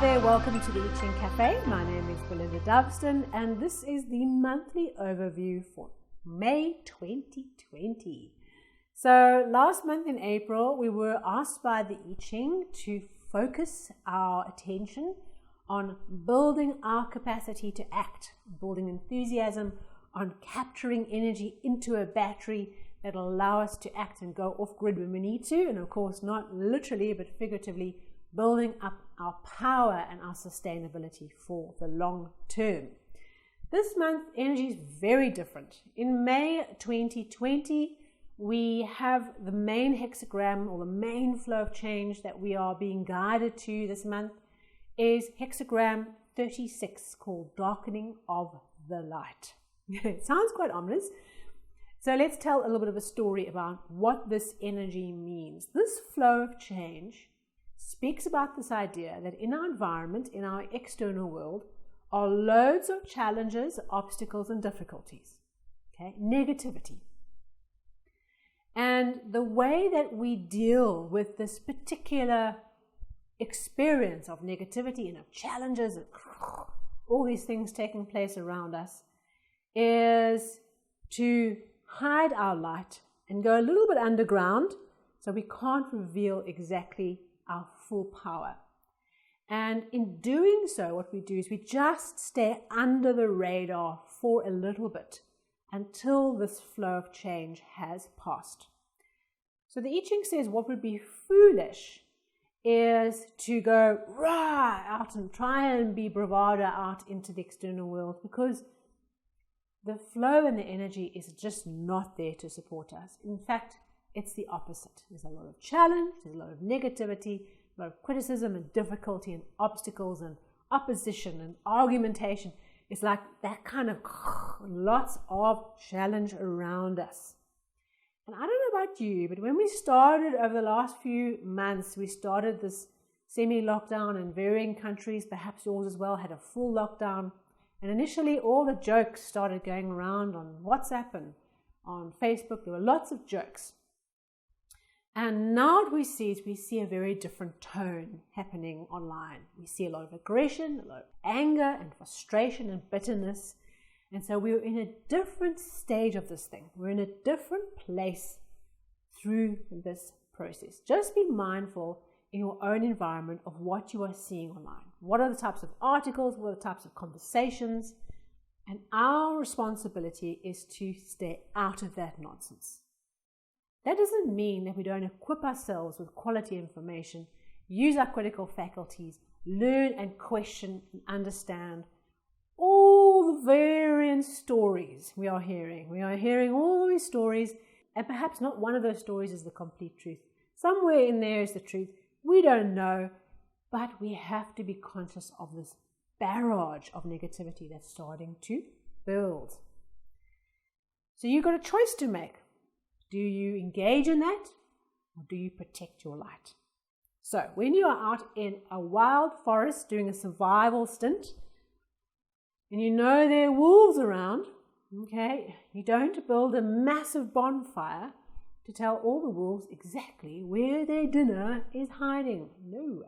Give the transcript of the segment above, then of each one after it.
there, welcome to the I Ching Cafe. My name is Belinda Doveston and this is the monthly overview for May 2020. So last month in April, we were asked by the I Ching to focus our attention on building our capacity to act, building enthusiasm, on capturing energy into a battery that will allow us to act and go off grid when we need to, and of course not literally but figuratively building up our power and our sustainability for the long term. This month, energy is very different. In May 2020, we have the main hexagram or the main flow of change that we are being guided to this month is hexagram 36, called Darkening of the Light. It sounds quite ominous. So let's tell a little bit of a story about what this energy means. This flow of change speaks about this idea that in our environment, in our external world, are loads of challenges, obstacles, and difficulties. Okay, negativity. And the way that we deal with this particular experience of negativity and of challenges and all these things taking place around us is to hide our light and go a little bit underground so we can't reveal exactly our full power. And in doing so, what we do is we just stay under the radar for a little bit until this flow of change has passed. So the I Ching says what would be foolish is to go rah out and try and be bravado out into the external world, because the flow and the energy is just not there to support us. In fact, it's the opposite. There's a lot of challenge, there's a lot of negativity, a lot of criticism and difficulty and obstacles and opposition and argumentation. It's like that kind of lots of challenge around us. And I don't know about you, but when we started over the last few months, we started this semi-lockdown in varying countries, perhaps yours as well, had a full lockdown. And initially all the jokes started going around on WhatsApp and on Facebook. There were lots of jokes. And now what we see is we see a very different tone happening online. We see a lot of aggression, a lot of anger and frustration and bitterness. And so we're in a different stage of this thing. We're in a different place through this process. Just be mindful in your own environment of what you are seeing online. What are the types of articles? What are the types of conversations? And our responsibility is to stay out of that nonsense. That doesn't mean that we don't equip ourselves with quality information, use our critical faculties, learn and question and understand all the various stories we are hearing. We are hearing all these stories, and perhaps not one of those stories is the complete truth. Somewhere in there is the truth. We don't know, but we have to be conscious of this barrage of negativity that's starting to build. So you've got a choice to make. Do you engage in that, or do you protect your light? So when you are out in a wild forest doing a survival stint, and you know there are wolves around, okay, you don't build a massive bonfire to tell all the wolves exactly where their dinner is hiding. No.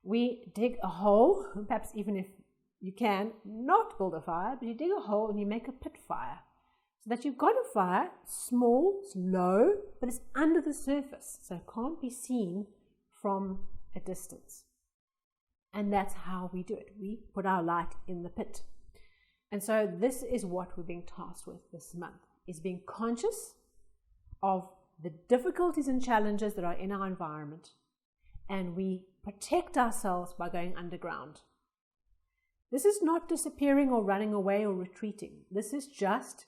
We dig a hole, perhaps even if you can not build a fire, but you dig a hole and you make a pit fire. So that you've got a fire, small, it's low, but it's under the surface, so it can't be seen from a distance. And that's how we do it. We put our light in the pit. And so this is what we're being tasked with this month, is being conscious of the difficulties and challenges that are in our environment. And we protect ourselves by going underground. This is not disappearing or running away or retreating. This is just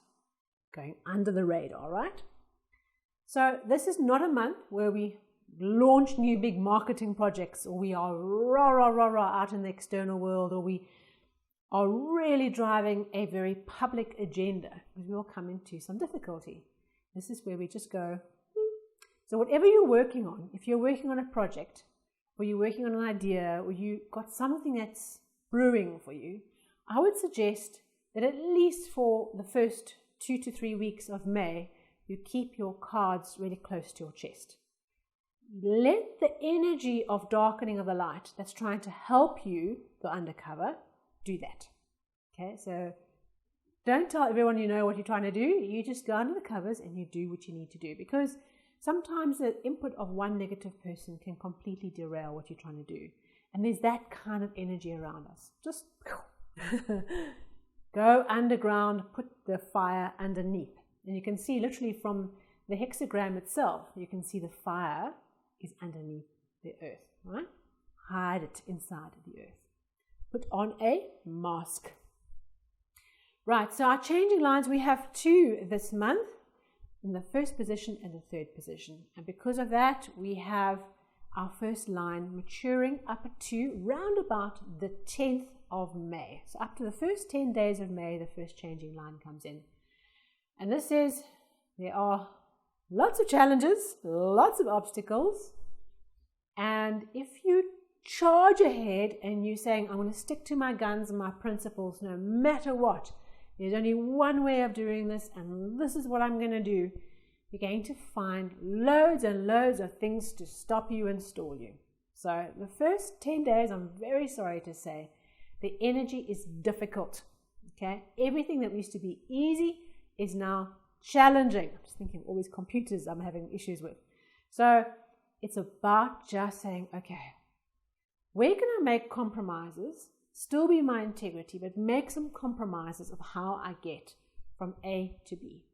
going under the radar, right? So this is not a month where we launch new big marketing projects, or we are rah out in the external world, or we are really driving a very public agenda, because we will come into some difficulty. This is where we just go. So whatever you're working on, if you're working on a project, or you're working on an idea, or you got something that's brewing for you, I would suggest that at least for the first 2 to 3 weeks of May, you keep your cards really close to your chest. let the energy of darkening of the light that's trying to help you go undercover do that. Okay, so don't tell everyone you know what you're trying to do. You just go under the covers and you do what you need to do, because sometimes the input of one negative person can completely derail what you're trying to do. And there's that kind of energy around us. Just go underground, put the fire underneath. And you can see literally from the hexagram itself, you can see the fire is underneath the earth, right? Hide it inside the earth. Put on a mask. Right, so our changing lines, we have 2 this month, in the first position and the third position. And because of that, we have our first line maturing up to round about the 10th of May. So up to the first 10 days of May, the first changing line comes in. And this is, there are lots of challenges, lots of obstacles. And if you charge ahead and you're saying, I'm going to stick to my guns and my principles no matter what, there's only one way of doing this, and this is what I'm going to do, you're going to find loads and loads of things to stop you and stall you. So the first 10 days, I'm very sorry to say, the energy is difficult. Okay, everything that used to be easy is now challenging. I'm just thinking all these computers I'm having issues with. So it's about just saying, okay, where can I make compromises, still be my integrity, but make some compromises of how I get from A to B?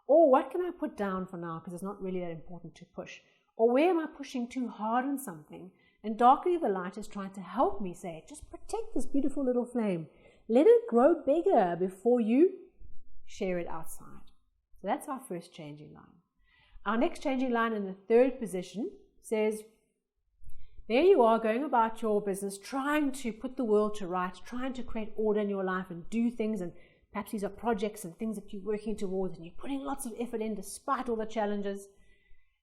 Or what can I put down for now because it's not really that important to push? Or where am I pushing too hard on something? And Darkening the Light is trying to help me say, just protect this beautiful little flame. Let it grow bigger before you share it outside. So that's our first changing line. Our next changing line in the third position says, there you are going about your business, trying to put the world to rights, trying to create order in your life and do things, and perhaps these are projects and things that you're working towards and you're putting lots of effort in despite all the challenges.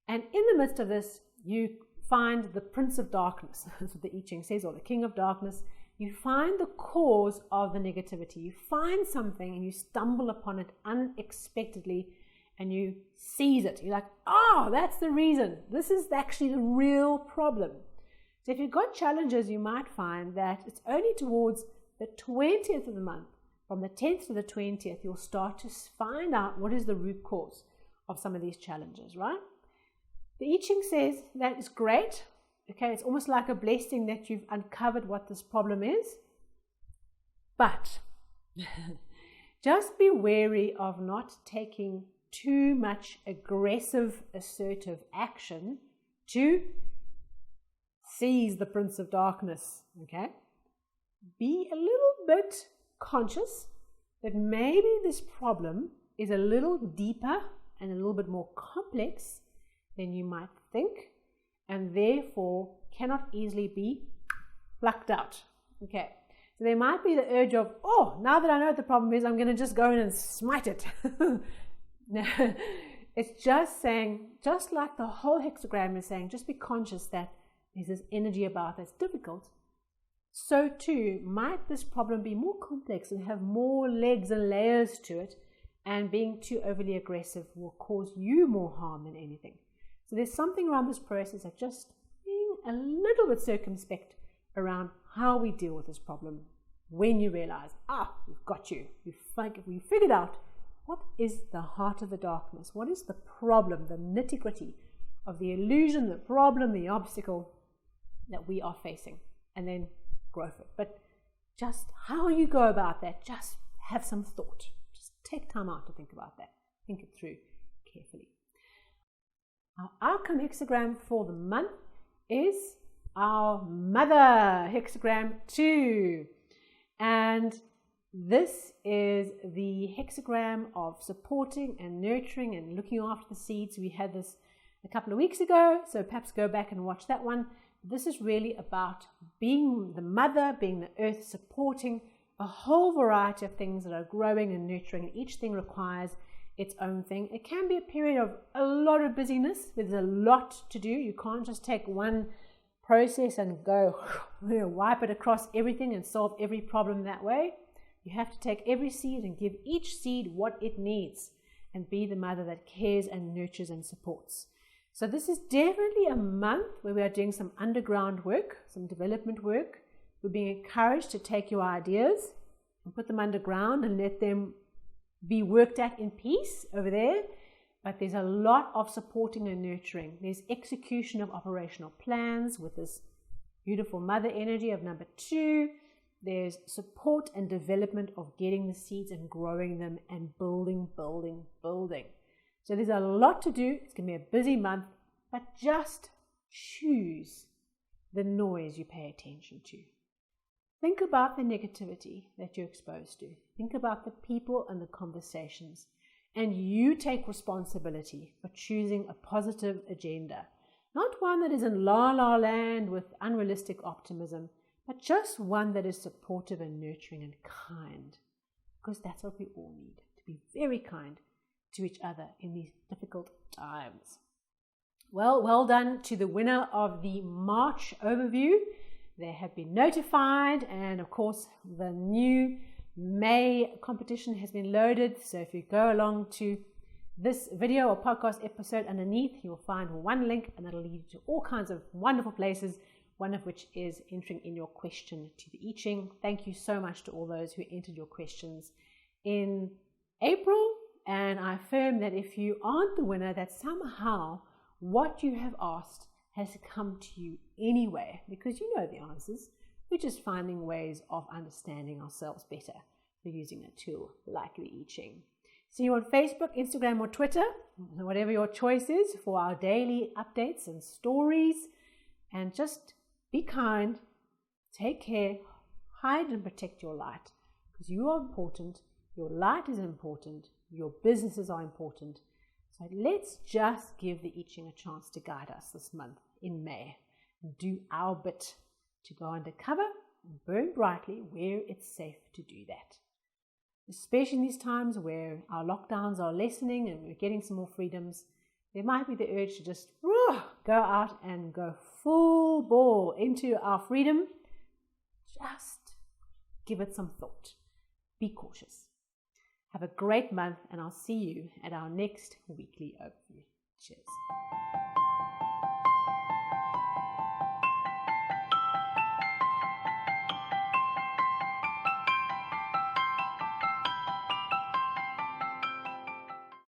And in the midst of this, you find the Prince of Darkness, that's what the I Ching says, or the King of Darkness. You find the cause of the negativity. You find something and you stumble upon it unexpectedly and you seize it. You're like, oh, that's the reason. This is actually the real problem. So if you've got challenges, you might find that it's only towards the 20th of the month, from the 10th to the 20th, you'll start to find out what is the root cause of some of these challenges, right? The I Ching says that is great. Okay, it's almost like a blessing that you've uncovered what this problem is. But just be wary of not taking too much aggressive, assertive action to seize the Prince of Darkness. Okay, be a little bit conscious that maybe this problem is a little deeper and a little bit more complex than you might think, and therefore cannot easily be plucked out. Okay, so there might be the urge of, oh, now that I know what the problem is, I'm going to just go in and smite it. No, it's just saying, just like the whole hexagram is saying, just be conscious that there's this energy about that's difficult. So too might this problem be more complex and have more legs and layers to it, and being too overly aggressive will cause you more harm than anything. So there's something around this process of just being a little bit circumspect around how we deal with this problem. When you realize, we've got you. We figured out what is the heart of the darkness. What is the problem, the nitty-gritty of the illusion, the problem, the obstacle that we are facing, and then grow for it. But just how you go about that, just have some thought. Just take time out to think about that. Think it through carefully. Our outcome hexagram for the month is our Mother hexagram 2. And this is the hexagram of supporting and nurturing and looking after the seeds. We had this a couple of weeks ago, so perhaps go back and watch that one. This is really about being the mother, being the earth, supporting a whole variety of things that are growing and nurturing, and each thing requires its own thing. It can be a period of a lot of busyness. There's a lot to do. You can't just take one process and go wipe it across everything and solve every problem that way. You have to take every seed and give each seed what it needs and be the mother that cares and nurtures and supports. So this is definitely a month where we are doing some underground work, some development work. We're being encouraged to take your ideas and put them underground and let them be worked at in peace over there. But there's a lot of supporting and nurturing. There's execution of operational plans with this beautiful mother energy of number 2. There's support and development of getting the seeds and growing them and building. So there's a lot to do. It's going to be a busy month, but just choose the noise you pay attention to. Think about the negativity that you're exposed to. Think about the people and the conversations. And you take responsibility for choosing a positive agenda. Not one that is in la-la land with unrealistic optimism, but just one that is supportive and nurturing and kind. Because that's what we all need, to be very kind to each other in these difficult times. Well done to the winner of the March overview. They have been notified, and of course the new May competition has been loaded. So if you go along to this video or podcast episode underneath, you'll find one link and that'll lead you to all kinds of wonderful places, one of which is entering in your question to the I Ching. Thank you so much to all those who entered your questions in April. And I affirm that if you aren't the winner, that somehow what you have asked has come to you anyway, because you know the answers. We're just finding ways of understanding ourselves better through using a tool like the I Ching. See you on Facebook, Instagram, or Twitter, whatever your choice is, for our daily updates and stories. And just be kind, take care, hide and protect your light, because you are important, your light is important, your businesses are important. So let's just give the I Ching a chance to guide us this month in May. Do our bit to go undercover and burn brightly where it's safe to do that. Especially in these times where our lockdowns are lessening and we're getting some more freedoms, there might be the urge to just go out and go full ball into our freedom. Just give it some thought. Be cautious. Have a great month, and I'll see you at our next weekly overview. Cheers.